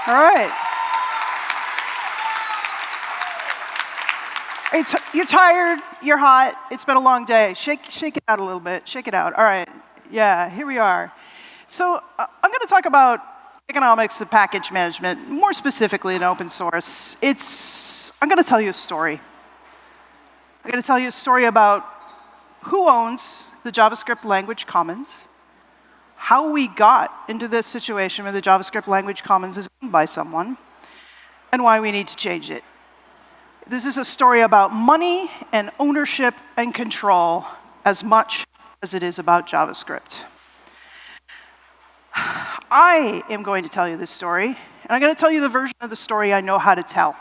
All right. You're tired, you're hot, it's been a long day. Shake it out a little bit, shake it out. All right, yeah, here we are. So I'm going to talk about economics of package management, more specifically in open source. I'm going to tell you a story. I'm going to tell you a story about who owns the JavaScript language commons, how we got into this situation where the JavaScript language commons is owned by someone, and why we need to change it. This is a story about money and ownership and control as much as it is about JavaScript. I am going to tell you this story, and I'm going to tell you the version of the story I know how to tell.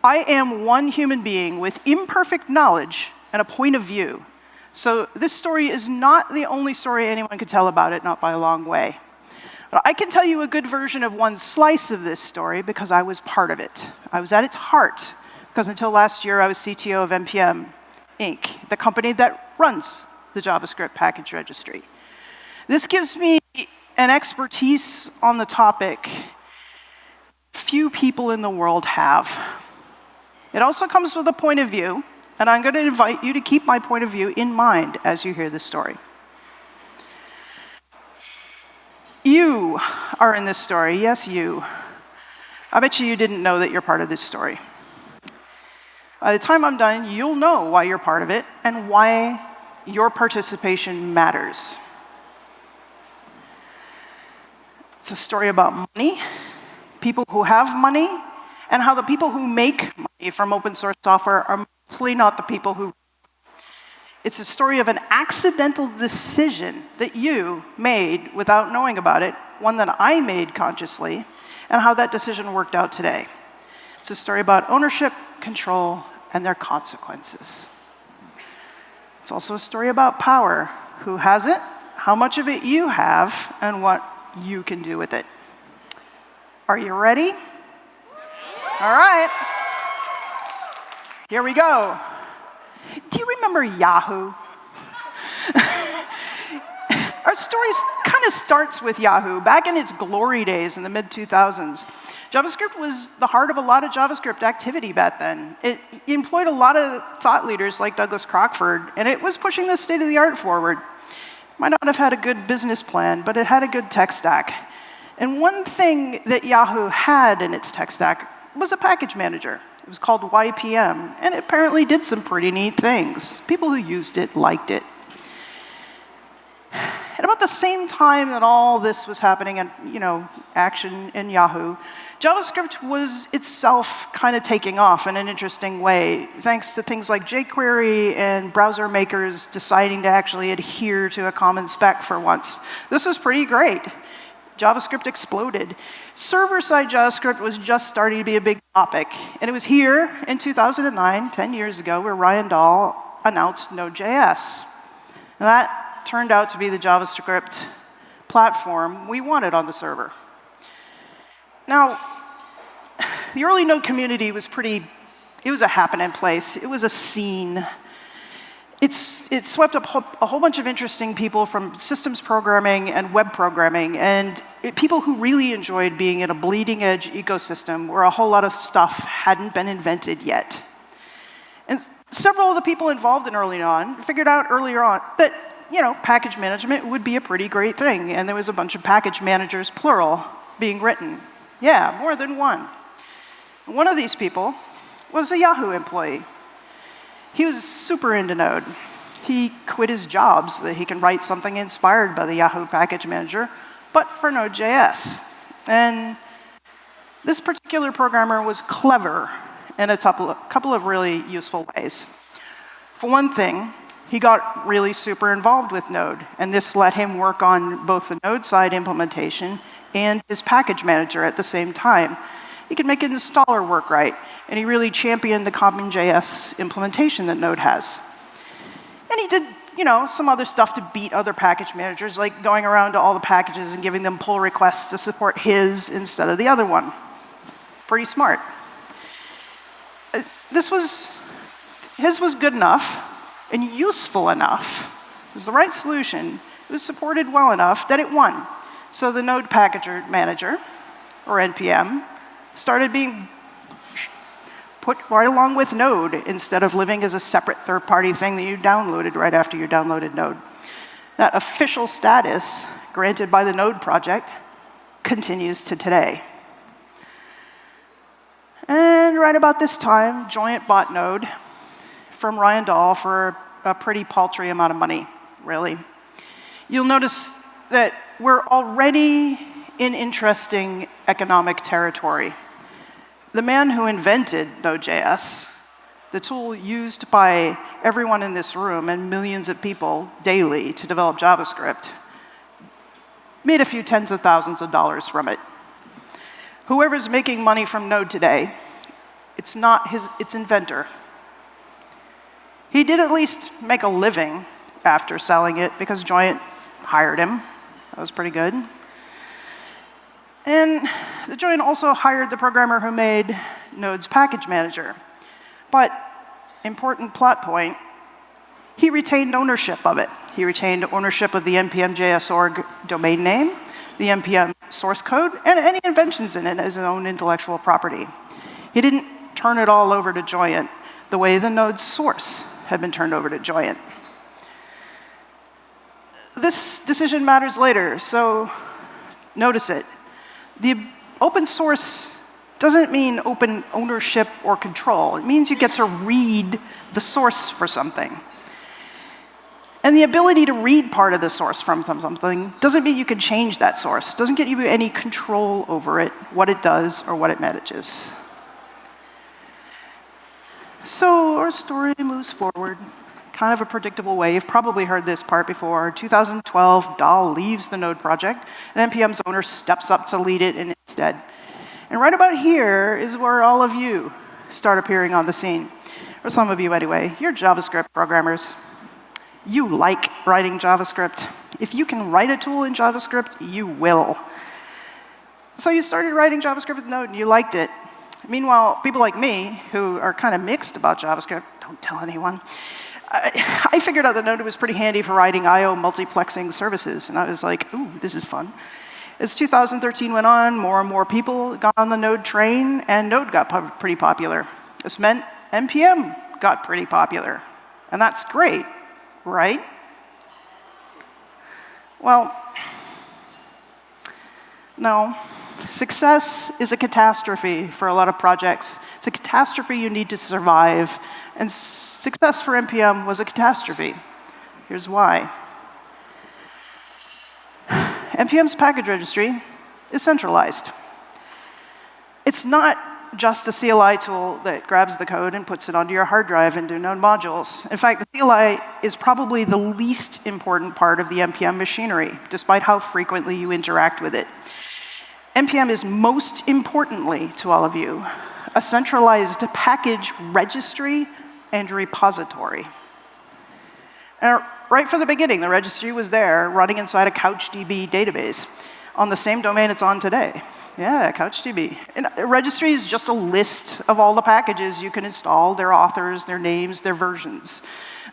I am one human being with imperfect knowledge and a point of view. So this story is not the only story anyone could tell about it, not by a long way. But I can tell you a good version of one slice of this story because I was part of it. I was at its heart. Because until last year, I was CTO of NPM Inc., the company that runs the JavaScript package registry. This gives me an expertise on the topic few people in the world have. It also comes with a point of view, and I'm going to invite you to keep my point of view in mind as you hear this story. You are in this story. Yes, you. I bet you didn't know that you're part of this story. By the time I'm done, you'll know why you're part of it and why your participation matters. It's a story about money, people who have money, and how the people who make money from open source software are mostly not the people who. It's a story of an accidental decision that you made without knowing about it, one that I made consciously, and how that decision worked out today. It's a story about ownership, control, and their consequences. It's also a story about power. Who has it, how much of it you have, and what you can do with it. Are you ready? All right. Here we go. Do you remember Yahoo? Our story kind of starts with Yahoo. Back in its glory days in the mid-2000s, JavaScript was the heart of a lot of JavaScript activity back then. It employed a lot of thought leaders like Douglas Crockford, and it was pushing the state-of-the-art forward. Might not have had a good business plan, but it had a good tech stack. And one thing that Yahoo had in its tech stack was a package manager. It was called YPM, and it apparently did some pretty neat things. People who used it liked it. At about the same time that all this was happening and, action in Yahoo, JavaScript was itself kind of taking off in an interesting way, thanks to things like jQuery and browser makers deciding to actually adhere to a common spec for once. This was pretty great. JavaScript exploded. Server-side JavaScript was just starting to be a big topic, and it was here in 2009, 10 years ago, where Ryan Dahl announced Node.js. And that turned out to be the JavaScript platform we wanted on the server. Now, the early Node community was it was a happening place. It was a scene. It swept up a whole bunch of interesting people from systems programming and web programming, and people who really enjoyed being in a bleeding-edge ecosystem where a whole lot of stuff hadn't been invented yet. And several of the people involved in early on figured out earlier on that package management would be a pretty great thing, and there was a bunch of package managers, plural, being written. Yeah, more than one. One of these people was a Yahoo employee. He was super into Node. He quit his job so that he can write something inspired by the Yahoo package manager, but for Node.js. And this particular programmer was clever in a couple of really useful ways. For one thing, he got really super involved with Node, and this let him work on both the Node side implementation and his package manager at the same time. He could make an installer work right, and he really championed the CommonJS implementation that Node has. And he did, some other stuff to beat other package managers, like going around to all the packages and giving them pull requests to support his instead of the other one. Pretty smart. His was good enough, and useful enough. It was the right solution. It was supported well enough that it won. So the Node Packager Manager, or NPM, started being put right along with Node instead of living as a separate third-party thing that you downloaded right after you downloaded Node. That official status, granted by the Node project, continues to today. And right about this time, Joyent bought Node from Ryan Dahl for a pretty paltry amount of money, really. You'll notice that we're already in interesting economic territory. The man who invented Node.js, the tool used by everyone in this room and millions of people daily to develop JavaScript, made a few tens of thousands of dollars from it. Whoever's making money from Node today, it's not its inventor. He did at least make a living after selling it because Joyent hired him. That was pretty good. And the Joyent also hired the programmer who made Node's package manager. But, important plot point, he retained ownership of it. He retained ownership of the npm.js.org domain name, the npm source code, and any inventions in it as his own intellectual property. He didn't turn it all over to Joyent the way the Node source had been turned over to Joyent. This decision matters later, so notice it. The open source doesn't mean open ownership or control. It means you get to read the source for something. And the ability to read part of the source from something doesn't mean you can change that source. It doesn't get you any control over it, what it does, or what it manages. So our story moves forward, kind of a predictable way. You've probably heard this part before. 2012, Dahl leaves the Node project, and NPM's owner steps up to lead it instead. And right about here is where all of you start appearing on the scene. Or some of you anyway. You're JavaScript programmers. You like writing JavaScript. If you can write a tool in JavaScript, you will. So you started writing JavaScript with Node, and you liked it. Meanwhile, people like me, who are kind of mixed about JavaScript, don't tell anyone, I figured out that Node was pretty handy for writing I/O multiplexing services, and I was like, ooh, this is fun. As 2013 went on, more and more people got on the Node train, and Node got pretty popular. This meant NPM got pretty popular, and that's great, right? Well, no. Success is a catastrophe for a lot of projects. It's a catastrophe you need to survive. And success for NPM was a catastrophe. Here's why. NPM's package registry is centralized. It's not just a CLI tool that grabs the code and puts it onto your hard drive into Node modules. In fact, the CLI is probably the least important part of the NPM machinery, despite how frequently you interact with it. NPM is most importantly, to all of you, a centralized package registry and repository. And right from the beginning, the registry was there, running inside a CouchDB database on the same domain it's on today. Yeah, CouchDB. And a registry is just a list of all the packages you can install, their authors, their names, their versions.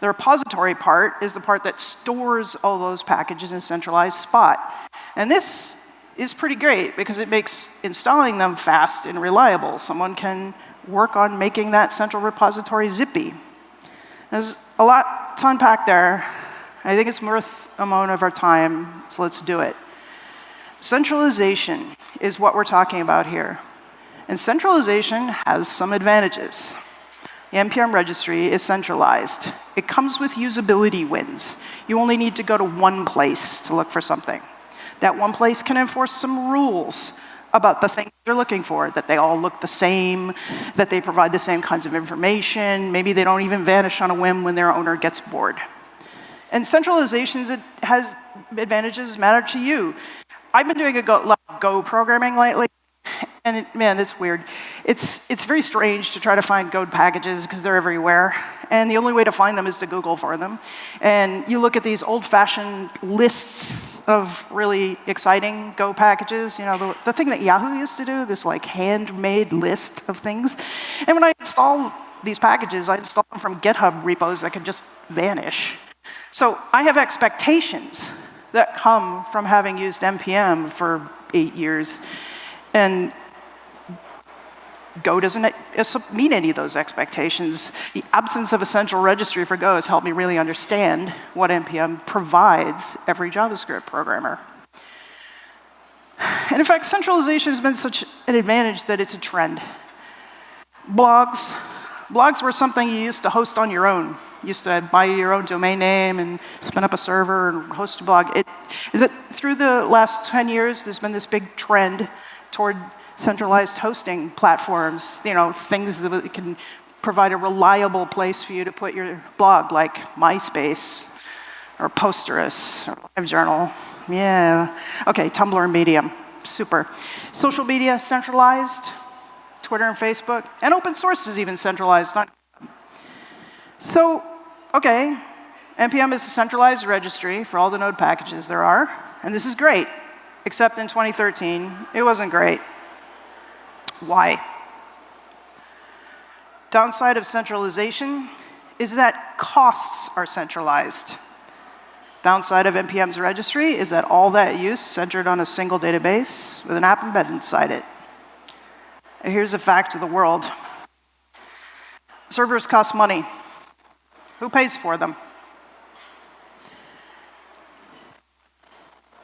The repository part is the part that stores all those packages in a centralized spot. And this is pretty great because it makes installing them fast and reliable. Someone can work on making that central repository zippy. There's a lot to unpack there. I think it's worth a moment of our time, so let's do it. Centralization is what we're talking about here. And centralization has some advantages. The NPM registry is centralized. It comes with usability wins. You only need to go to one place to look for something. That one place can enforce some rules about the things you're looking for, that they all look the same, that they provide the same kinds of information, maybe they don't even vanish on a whim when their owner gets bored. And centralizations, it has advantages matter to you. I've been doing a lot of Go programming lately, and man, it's weird. It's very strange to try to find Go packages because they're everywhere. And the only way to find them is to Google for them. And you look at these old-fashioned lists of really exciting Go packages, you know, the thing that Yahoo used to do, this like handmade list of things. And when I install these packages, I install them from GitHub repos that could just vanish. So I have expectations that come from having used NPM for 8 years. And Go doesn't meet any of those expectations. The absence of a central registry for Go has helped me really understand what NPM provides every JavaScript programmer. And in fact, centralization has been such an advantage that it's a trend. Blogs were something you used to host on your own. You used to buy your own domain name and spin up a server and host a blog. Through the last 10 years, there's been this big trend toward centralized hosting platforms, things that can provide a reliable place for you to put your blog, like MySpace or Posterous or LiveJournal. Yeah. Okay, Tumblr and Medium. Super. Social media centralized, Twitter and Facebook, and open source is even centralized. So, okay, NPM is a centralized registry for all the node packages there are, and this is great, except in 2013, it wasn't great. Why? Downside of centralization is that costs are centralized. Downside of NPM's registry is that all that use centered on a single database with an app embedded inside it. And here's a fact of the world. Servers cost money. Who pays for them?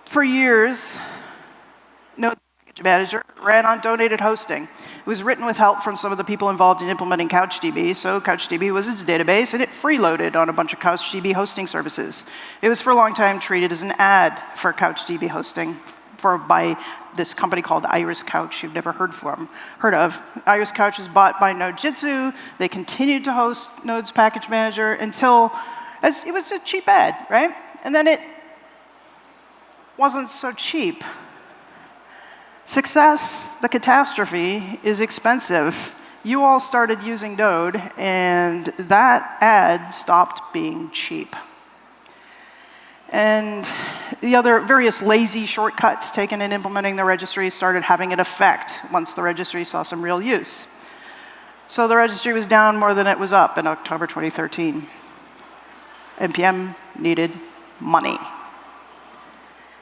For years, Node Package Manager ran on donated hosting. It was written with help from some of the people involved in implementing CouchDB, so CouchDB was its database, and it freeloaded on a bunch of CouchDB hosting services. It was for a long time treated as an ad for CouchDB hosting by this company called Iris Couch you've never heard of. Iris Couch was bought by Nodejitsu. They continued to host Node's package manager until it was a cheap ad, right? And then it wasn't so cheap. Success, the catastrophe, is expensive. You all started using Node, and that ad stopped being cheap. And the other various lazy shortcuts taken in implementing the registry started having an effect once the registry saw some real use. So the registry was down more than it was up in October 2013. NPM needed money.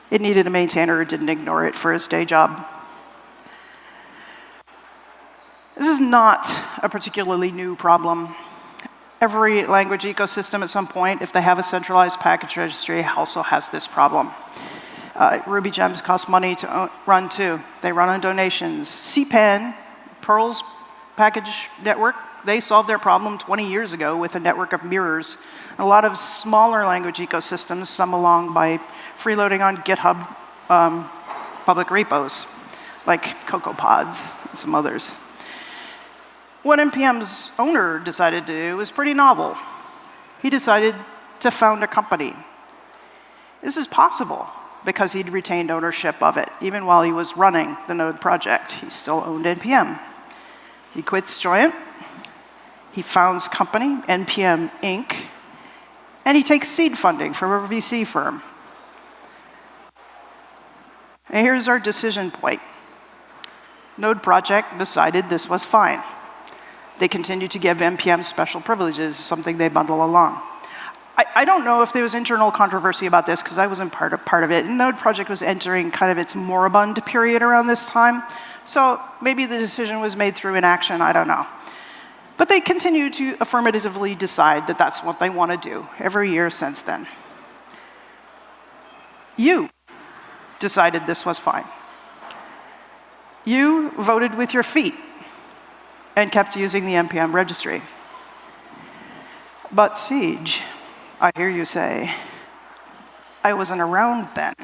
It needed a maintainer who didn't ignore it for his day job. This is not a particularly new problem. Every language ecosystem at some point, if they have a centralized package registry, also has this problem. Ruby gems cost money to run too. They run on donations. CPAN, Perl's package network, they solved their problem 20 years ago with a network of mirrors. A lot of smaller language ecosystems sum along by freeloading on GitHub public repos, like CocoaPods and some others. What NPM's owner decided to do was pretty novel. He decided to found a company. This is possible because he'd retained ownership of it. Even while he was running the Node project, he still owned NPM. He quits Joyent, he founds company, NPM Inc., and he takes seed funding from a VC firm. And here's our decision point. Node project decided this was fine. They continued to give NPM special privileges, something they bundle along. I don't know if there was internal controversy about this, because I wasn't part of it. And Node project was entering kind of its moribund period around this time. So maybe the decision was made through inaction, I don't know. But they continue to affirmatively decide that that's what they want to do every year since then. You decided this was fine. You voted with your feet and kept using the NPM registry. But Siege, I hear you say, I wasn't around then.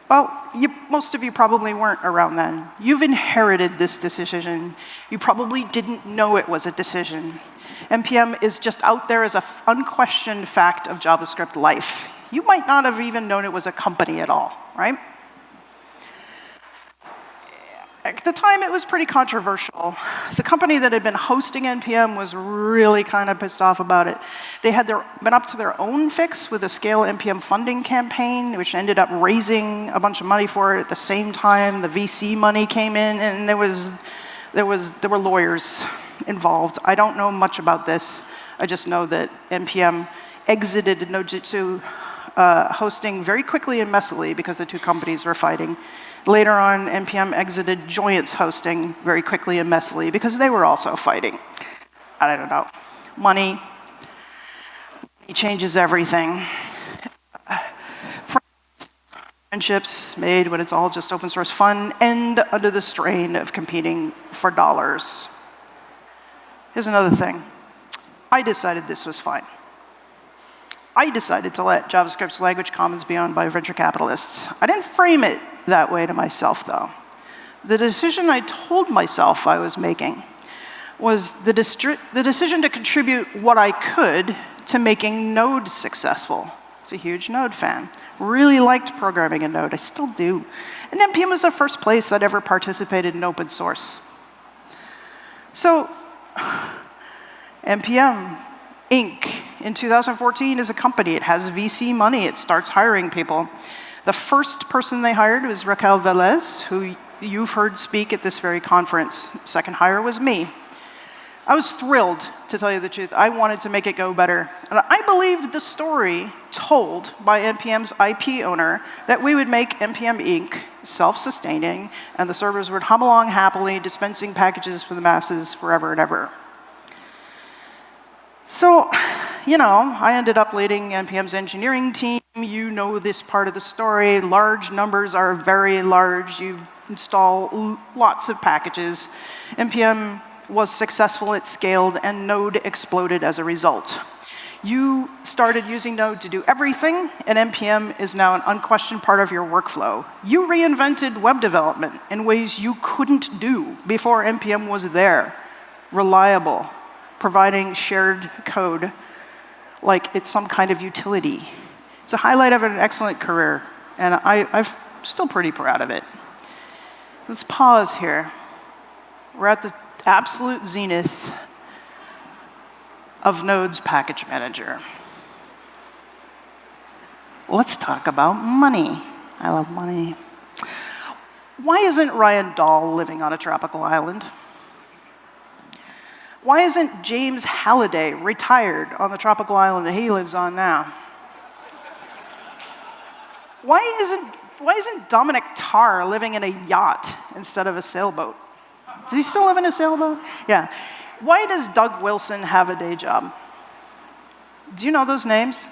Well, most of you probably weren't around then. You've inherited this decision. You probably didn't know it was a decision. NPM is just out there as an unquestioned fact of JavaScript life. You might not have even known it was a company at all, right? At the time, it was pretty controversial. The company that had been hosting NPM was really kind of pissed off about it. They had been up to their own fix with a Scale NPM funding campaign, which ended up raising a bunch of money for it. At the same time, the VC money came in, and there were lawyers involved. I don't know much about this. I just know that NPM exited Nodejitsu hosting very quickly and messily because the two companies were fighting. Later on, NPM exited Joyance hosting very quickly and messily because they were also fighting. I don't know. Money changes everything. Friendships made when it's all just open source fun end under the strain of competing for dollars. Here's another thing. I decided this was fine. I decided to let JavaScript's language commons be owned by venture capitalists. I didn't frame it that way to myself, though. The decision I told myself I was making was the decision to contribute what I could to making Node successful. I was a huge Node fan. Really liked programming in Node. I still do. And NPM was the first place I'd ever participated in open source. So, NPM Inc. in 2014 is a company. It has VC money. It starts hiring people. The first person they hired was Raquel Velez, who you've heard speak at this very conference. Second hire was me. I was thrilled, to tell you the truth. I wanted to make it go better. And I believed the story told by NPM's IP owner that we would make NPM Inc. self-sustaining, and the servers would hum along happily, dispensing packages for the masses forever and ever. So, you know, I ended up leading NPM's engineering team. You know this part of the story. Large numbers are very large. You install lots of packages. NPM was successful, it scaled, and Node exploded as a result. You started using Node to do everything, and NPM is now an unquestioned part of your workflow. You reinvented web development in ways you couldn't do before NPM was there. Reliable, providing shared code like it's some kind of utility. It's a highlight of an excellent career, and I'm still pretty proud of it. Let's pause here. We're at the absolute zenith of Node's package manager. Let's talk about money. I love money. Why isn't Ryan Dahl living on a tropical island? Why isn't James Halliday retired on the tropical island that he lives on now? Why isn't Dominic Tarr living in a yacht instead of a sailboat? Does he still live in a sailboat? Yeah. Why does Doug Wilson have a day job? Do you know those names?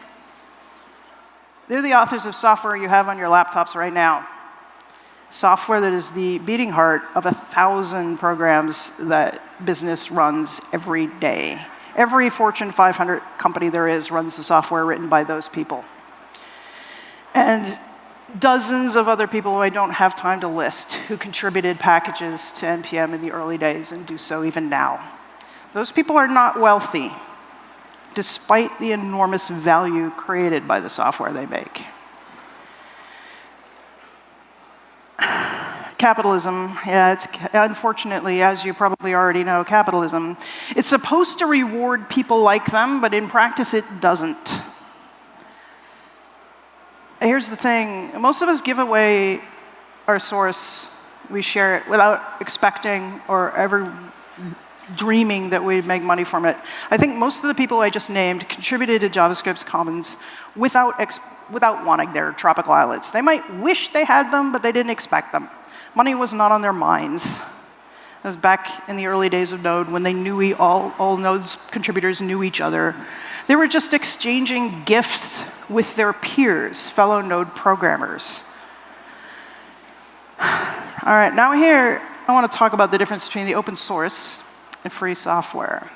They're the authors of software you have on your laptops right now. Software that is the beating heart of 1,000 programs that business runs every day. Every Fortune 500 company there is runs the software written by those people. And dozens of other people who I don't have time to list who contributed packages to NPM in the early days and do so even now. Those people are not wealthy, despite the enormous value created by the software they make. Capitalism, yeah, it's unfortunately, as you probably already know, capitalism. It's supposed to reward people like them, but in practice it doesn't. Here's the thing, most of us give away our source, we share it without expecting or ever dreaming that we'd make money from it. I think most of the people I just named contributed to JavaScript's commons without wanting their tropical islands. They might wish they had them, but they didn't expect them. Money was not on their minds. It was back in the early days of Node when they knew all Node's contributors knew each other. They were just exchanging gifts with their peers, fellow Node programmers. All right, now here I want to talk about the difference between the open source and free software.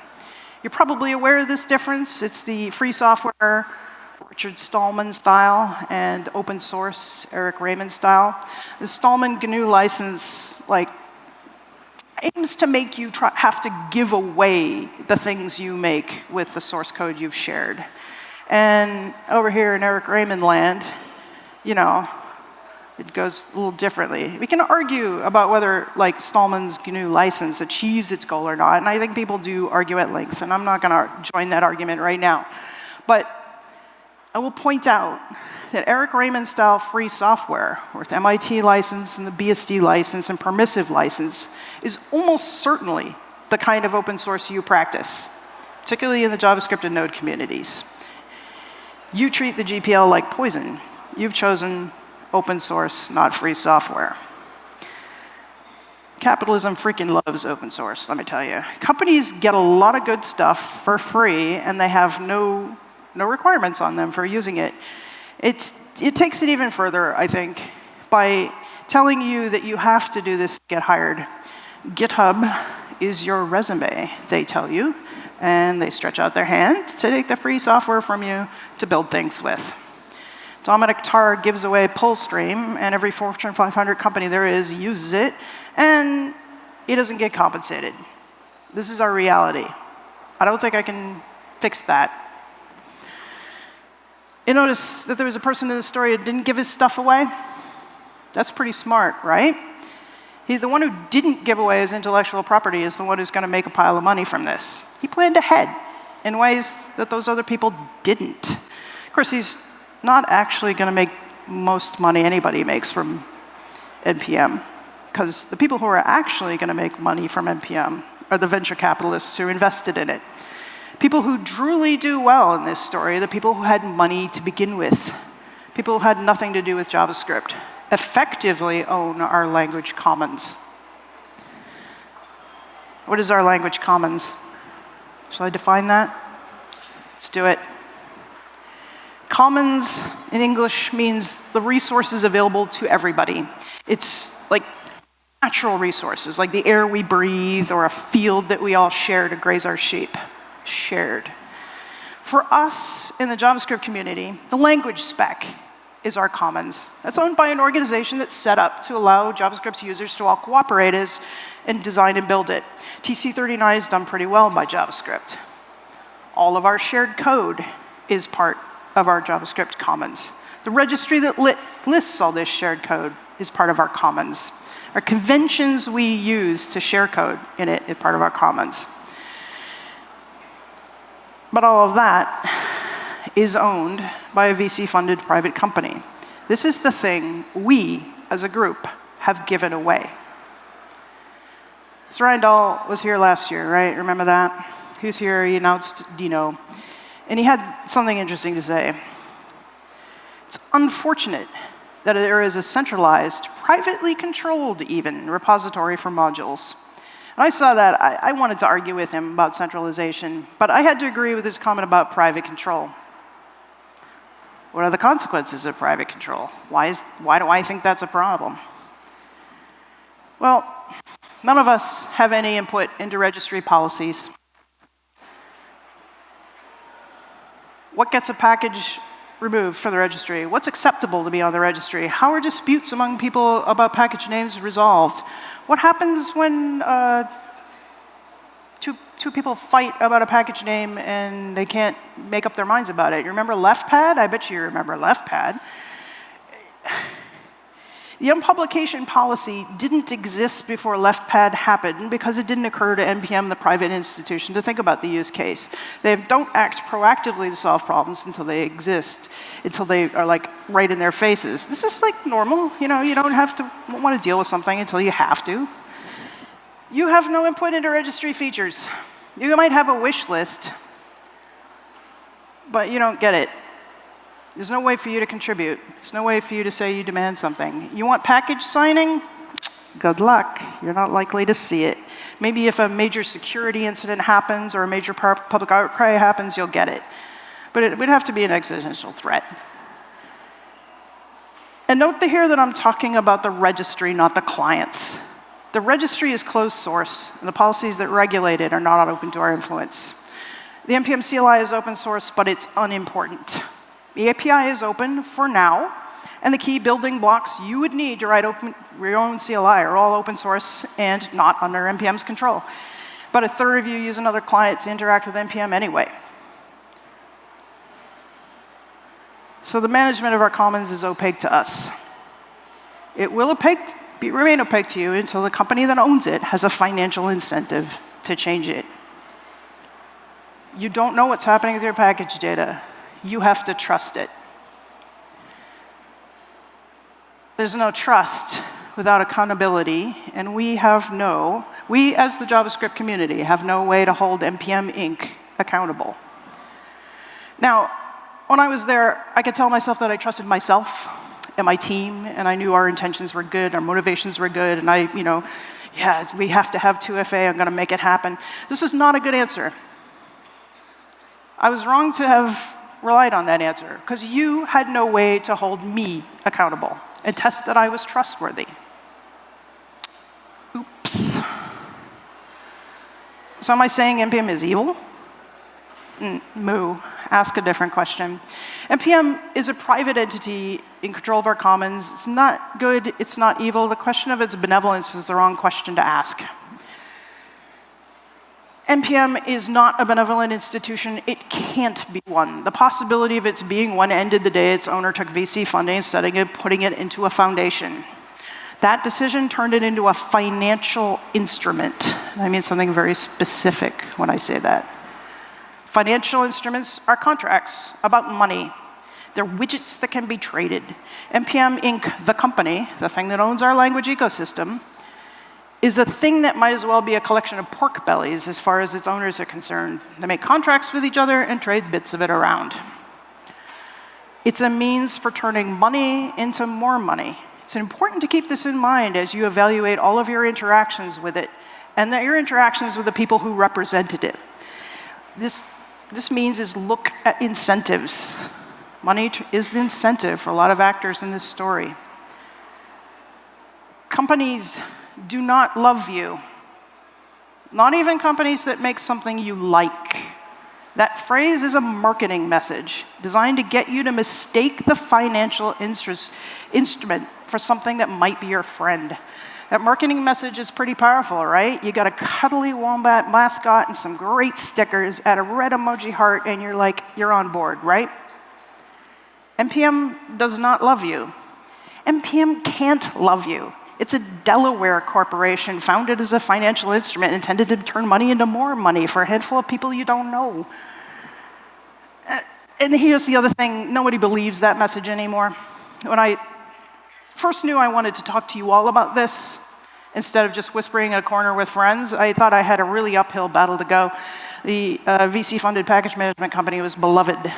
You're probably aware of this difference. It's the free software, Richard Stallman style, and open source, Eric Raymond style. The Stallman GNU license, aims to make you have to give away the things you make with the source code you've shared. And over here in Eric Raymond land, it goes a little differently. We can argue about whether Stallman's GNU license achieves its goal or not, and I think people do argue at length, and I'm not going to join that argument right now. But I will point out that Eric Raymond-style free software, with MIT license and the BSD license and permissive license, is almost certainly the kind of open source you practice, particularly in the JavaScript and Node communities. You treat the GPL like poison. You've chosen open source, not free software. Capitalism freaking loves open source, let me tell you. Companies get a lot of good stuff for free, and they have no requirements on them for using it. It takes it even further, I think, by telling you that you have to do this to get hired. GitHub is your resume, they tell you, and they stretch out their hand to take the free software from you to build things with. Dominic Tarr gives away Pullstream, and every Fortune 500 company there is uses it, and he doesn't get compensated. This is our reality. I don't think I can fix that. You notice that there was a person in the story who didn't give his stuff away? That's pretty smart, right? The one who didn't give away his intellectual property is the one who's going to make a pile of money from this. He planned ahead in ways that those other people didn't. Of course, he's not actually going to make most money anybody makes from NPM, because the people who are actually going to make money from NPM are the venture capitalists who invested in it. People who truly do well in this story, the people who had money to begin with, people who had nothing to do with JavaScript, effectively own our language commons. What is our language commons? Shall I define that? Let's do it. Commons in English means the resources available to everybody. It's like natural resources, like the air we breathe or a field that we all share to graze our sheep. Shared. For us in the JavaScript community, the language spec is our commons. That's owned by an organization that's set up to allow JavaScript's users to all cooperate and design and build it. TC39 is done pretty well by JavaScript. All of our shared code is part of our JavaScript commons. The registry that lists all this shared code is part of our commons. Our conventions we use to share code in it is part of our commons. But all of that is owned by a VC-funded private company. This is the thing we, as a group, have given away. So Ryan Dahl was here last year, right? Remember that? He was here, he announced Dino. And he had something interesting to say. It's unfortunate that there is a centralized, privately controlled even, repository for modules. And I saw that, I wanted to argue with him about centralization, but I had to agree with his comment about private control. What are the consequences of private control? Why do I think that's a problem? Well, none of us have any input into registry policies. What gets a package removed from the registry? What's acceptable to be on the registry? How are disputes among people about package names resolved? What happens when two people fight about a package name and they can't make up their minds about it? You remember leftpad? I bet you remember leftpad. The unpublication policy didn't exist before leftpad happened because it didn't occur to NPM, the private institution, to think about the use case. They don't act proactively to solve problems until they exist, until they are like right in their faces. This is like normal, you know, you don't want to deal with something until you have to. You have no input into registry features. You might have a wish list, but you don't get it. There's no way for you to contribute. There's no way for you to say you demand something. You want package signing? Good luck. You're not likely to see it. Maybe if a major security incident happens or a major public outcry happens, you'll get it. But it would have to be an existential threat. And note here that I'm talking about the registry, not the clients. The registry is closed source, and the policies that regulate it are not open to our influence. The NPM CLI is open source, but it's unimportant. The API is open for now, and the key building blocks you would need to write your own CLI are all open source and not under NPM's control. But a third of you use another client to interact with NPM anyway. So the management of our commons is opaque to us. It will remain opaque to you until the company that owns it has a financial incentive to change it. You don't know what's happening with your package data. You have to trust it. There's no trust without accountability, and we have no We, as the JavaScript community, have no way to hold NPM Inc. accountable. Now, when I was there, I could tell myself that I trusted myself and my team, and I knew our intentions were good, our motivations were good, and yeah, we have to have 2FA, I'm going to make it happen. This is not a good answer. I was wrong to have relied on that answer, because you had no way to hold me accountable and test that I was trustworthy. Oops. So am I saying NPM is evil? Moo. Ask a different question. NPM is a private entity in control of our commons. It's not good, it's not evil. The question of its benevolence is the wrong question to ask. NPM is not a benevolent institution. It can't be one. The possibility of its being one ended the day its owner took VC funding, putting it into a foundation. That decision turned it into a financial instrument. I mean something very specific when I say that. Financial instruments are contracts about money. They're widgets that can be traded. NPM Inc., the company, the thing that owns our language ecosystem, is a thing that might as well be a collection of pork bellies as far as its owners are concerned. They make contracts with each other and trade bits of it around. It's a means for turning money into more money. It's important to keep this in mind as you evaluate all of your interactions with it and your interactions with the people who represented it. This means is look at incentives. Money is the incentive for a lot of actors in this story. Companies do not love you. Not even companies that make something you like. That phrase is a marketing message designed to get you to mistake the financial instrument for something that might be your friend. That marketing message is pretty powerful, right? You got a cuddly wombat mascot and some great stickers, add a red emoji heart, and you're on board, right? NPM does not love you. NPM can't love you. It's a Delaware corporation founded as a financial instrument intended to turn money into more money for a handful of people you don't know. And here's the other thing, nobody believes that message anymore. When I first knew I wanted to talk to you all about this, instead of just whispering in a corner with friends, I thought I had a really uphill battle to go. The VC-funded package management company was beloved.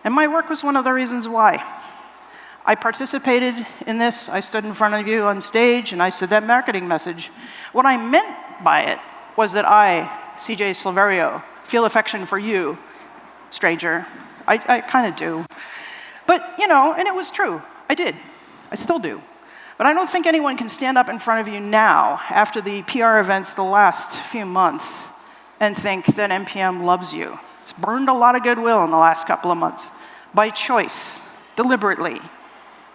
And my work was one of the reasons why. I participated in this. I stood in front of you on stage, and I said that marketing message. What I meant by it was that I, C J Silverio, feel affection for you, stranger. I kind of do. But, and it was true. I did. I still do. But I don't think anyone can stand up in front of you now, after the PR events the last few months, and think that NPM loves you. It's burned a lot of goodwill in the last couple of months, by choice, deliberately.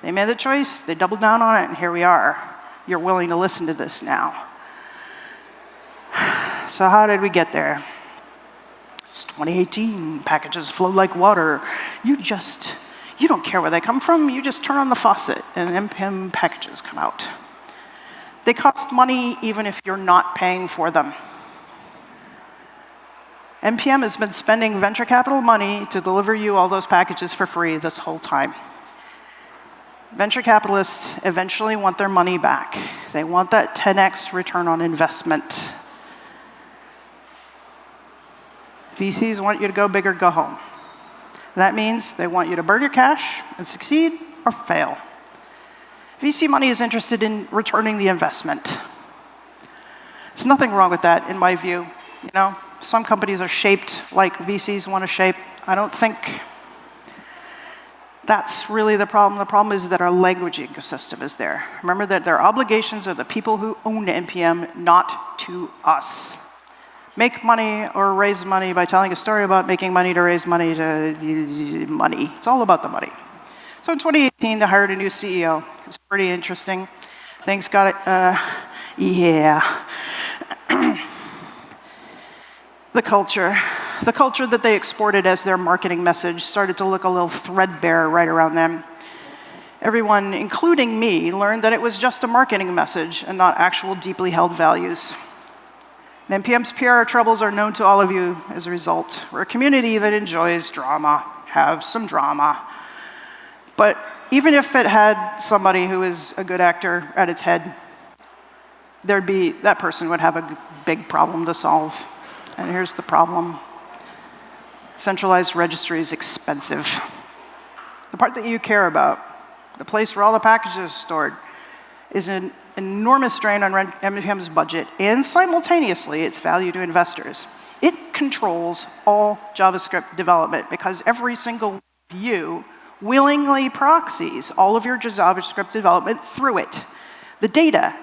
They made the choice, they doubled down on it, and here we are. You're willing to listen to this now. So how did we get there? It's 2018, packages flow like water. You don't care where they come from, you just turn on the faucet and NPM packages come out. They cost money even if you're not paying for them. NPM has been spending venture capital money to deliver you all those packages for free this whole time. Venture capitalists eventually want their money back. They want that 10x return on investment. VCs want you to go big or go home. That means they want you to burn your cash and succeed or fail. VC money is interested in returning the investment. There's nothing wrong with that, in my view. Some companies are shaped like VCs want to shape. I don't think that's really the problem. The problem is that our language ecosystem is there. Remember that their obligations are the people who own NPM, not to us. Make money or raise money by telling a story about making money to raise money to money. It's all about the money. So in 2018, they hired a new CEO. It was pretty interesting. Things got it, yeah. The culture that they exported as their marketing message started to look a little threadbare right around them. Everyone, including me, learned that it was just a marketing message and not actual deeply held values. And NPM's PR troubles are known to all of you as a result. We're a community that enjoys drama, have some drama. But even if it had somebody who is a good actor at its head, that person would have a big problem to solve. And here's the problem. Centralized registry is expensive. The part that you care about, the place where all the packages are stored, is an enormous strain on NPM's budget, and simultaneously its value to investors. It controls all JavaScript development because every single one of you willingly proxies all of your JavaScript development through it. The data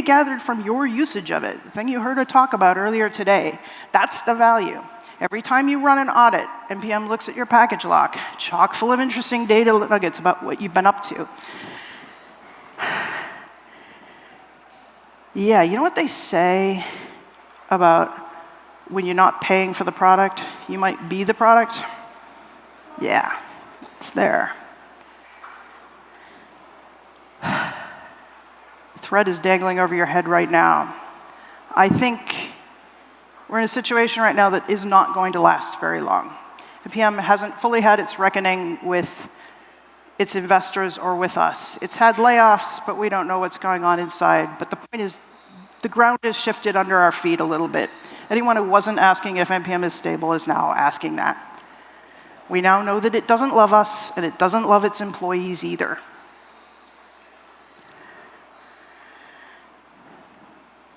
gathered from your usage of it, the thing you heard her talk about earlier today, that's the value. Every time you run an audit, NPM looks at your package lock, chock full of interesting data nuggets about what you've been up to. Yeah, you know what they say about when you're not paying for the product, you might be the product? Yeah, it's there. Thread is dangling over your head right now. I think we're in a situation right now that is not going to last very long. NPM hasn't fully had its reckoning with its investors or with us. It's had layoffs, but we don't know what's going on inside. But the point is, the ground has shifted under our feet a little bit. Anyone who wasn't asking if NPM is stable is now asking that. We now know that it doesn't love us, and it doesn't love its employees either.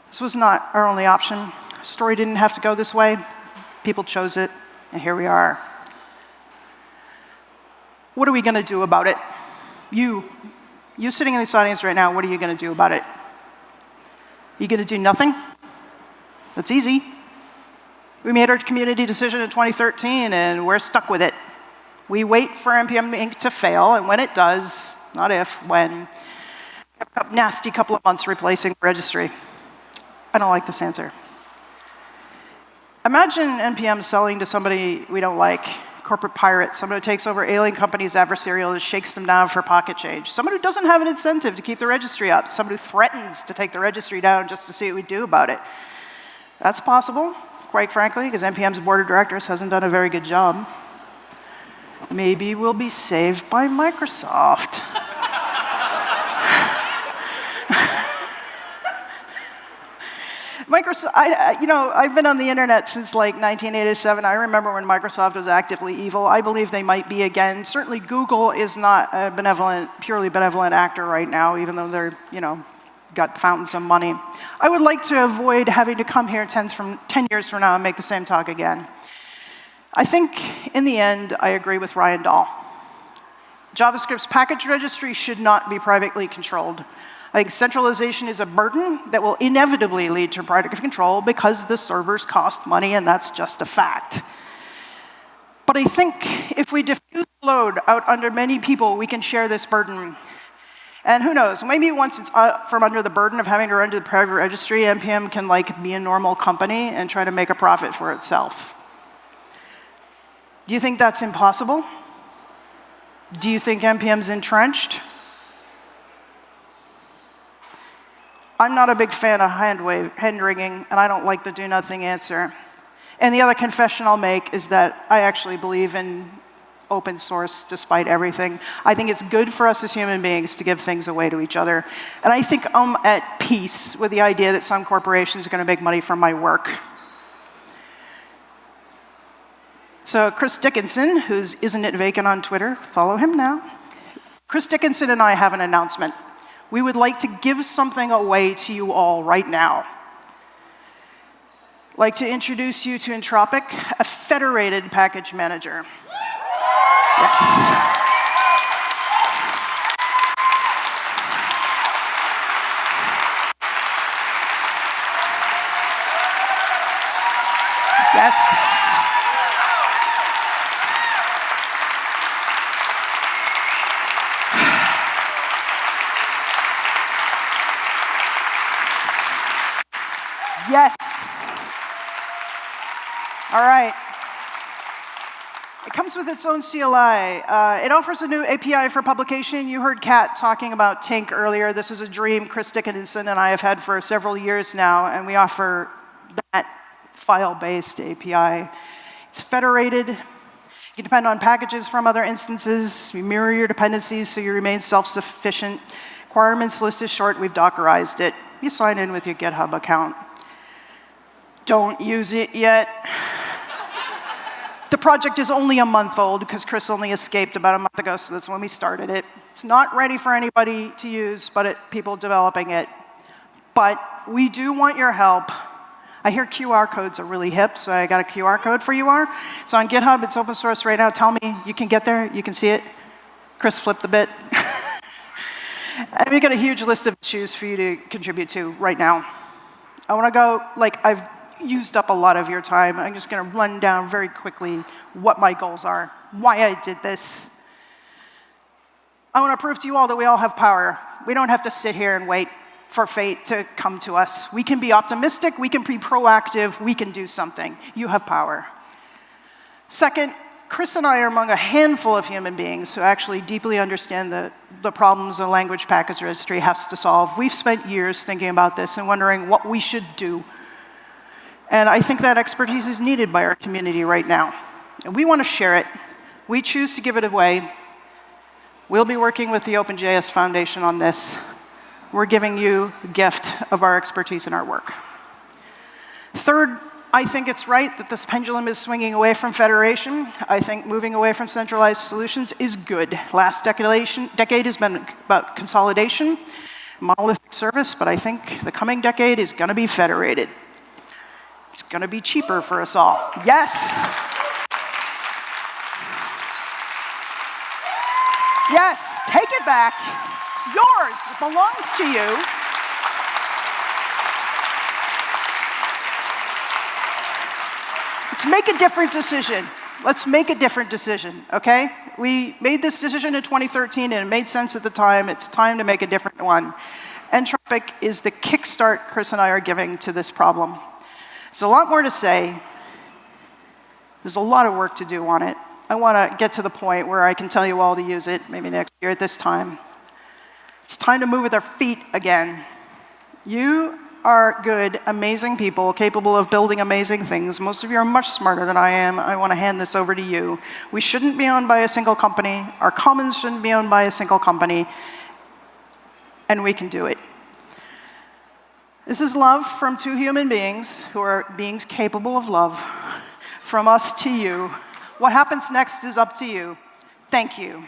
This was not our only option. Story didn't have to go this way. People chose it, and here we are. What are we going to do about it? You sitting in this audience right now, what are you going to do about it? You going to do nothing? That's easy. We made our community decision in 2013, and we're stuck with it. We wait for NPM Inc. to fail, and when it does, not if, when, a nasty couple of months replacing the registry. I don't like this answer. Imagine NPM selling to somebody we don't like, corporate pirate, someone who takes over alien companies' adversarial and shakes them down for pocket change, someone who doesn't have an incentive to keep the registry up, someone who threatens to take the registry down just to see what we do about it. That's possible, quite frankly, because NPM's board of directors hasn't done a very good job. Maybe we'll be saved by Microsoft. Microsoft, I've been on the internet since like 1987. I remember when Microsoft was actively evil. I believe they might be again. Certainly Google is not a purely benevolent actor right now, even though they're, got fountains of money. I would like to avoid having to come here 10 years from now and make the same talk again. I think, in the end, I agree with Ryan Dahl. JavaScript's package registry should not be privately controlled. I think centralization is a burden that will inevitably lead to private control because the servers cost money, and that's just a fact. But I think if we diffuse the load out under many people, we can share this burden. And who knows, maybe once it's from under the burden of having to run to the private registry, NPM can be a normal company and try to make a profit for itself. Do you think that's impossible? Do you think NPM's entrenched? I'm not a big fan of hand-wringing, and I don't like the do-nothing answer. And the other confession I'll make is that I actually believe in open source despite everything. I think it's good for us as human beings to give things away to each other. And I think I'm at peace with the idea that some corporations are going to make money from my work. So Chris Dickinson, who's Isn't It Vacant on Twitter, follow him now. Chris Dickinson and I have an announcement. We would like to give something away to you all right now. I'd like to introduce you to Entropic, a federated package manager. Yes. Yes. Yes. All right. It comes with its own CLI. It offers a new API for publication. You heard Kat talking about Tink earlier. This is a dream Chris Dickinson and I have had for several years now, and we offer that file-based API. It's federated. You can depend on packages from other instances. You mirror your dependencies so you remain self-sufficient. Requirements list is short. We've Dockerized it. you sign in with your GitHub account. Don't use it yet. The project is only a month old because Chris only escaped about a month ago, so that's when we started it. It's not ready for anybody to use, but people developing it. But we do want your help. I hear QR codes are really hip, so I got a QR code for you. It's on GitHub. It's open source right now. Tell me you can get there. You can see it. Chris flipped the bit. And we've got a huge list of issues for you to contribute to right now. I want to go, I've used up a lot of your time. I'm just going to run down very quickly what my goals are, why I did this. I want to prove to you all that we all have power. We don't have to sit here and wait for fate to come to us. We can be optimistic, we can be proactive, we can do something. You have power. Second, Chris and I are among a handful of human beings who actually deeply understand the problems a language package registry has to solve. We've spent years thinking about this and wondering what we should do. And I think that expertise is needed by our community right now. And we want to share it. We choose to give it away. We'll be working with the OpenJS Foundation on this. We're giving you the gift of our expertise in our work. Third, I think it's right that this pendulum is swinging away from federation. I think moving away from centralized solutions is good. Last decade has been about consolidation, monolithic service, but I think the coming decade is going to be federated. It's going to be cheaper for us all. Yes. Yes, take it back. It's yours. It belongs to you. Let's make a different decision. Let's make a different decision, okay? We made this decision in 2013, and it made sense at the time. It's time to make a different one. Entropic is the kickstart Chris and I are giving to this problem. There's a lot more to say. There's a lot of work to do on it. I want to get to the point where I can tell you all to use it, maybe next year at this time. It's time to move with our feet again. You are good, amazing people, capable of building amazing things. Most of you are much smarter than I am. I want to hand this over to you. We shouldn't be owned by a single company. Our commons shouldn't be owned by a single company. And we can do it. This is love from two human beings who are beings capable of love. From us to you. What happens next is up to you. Thank you.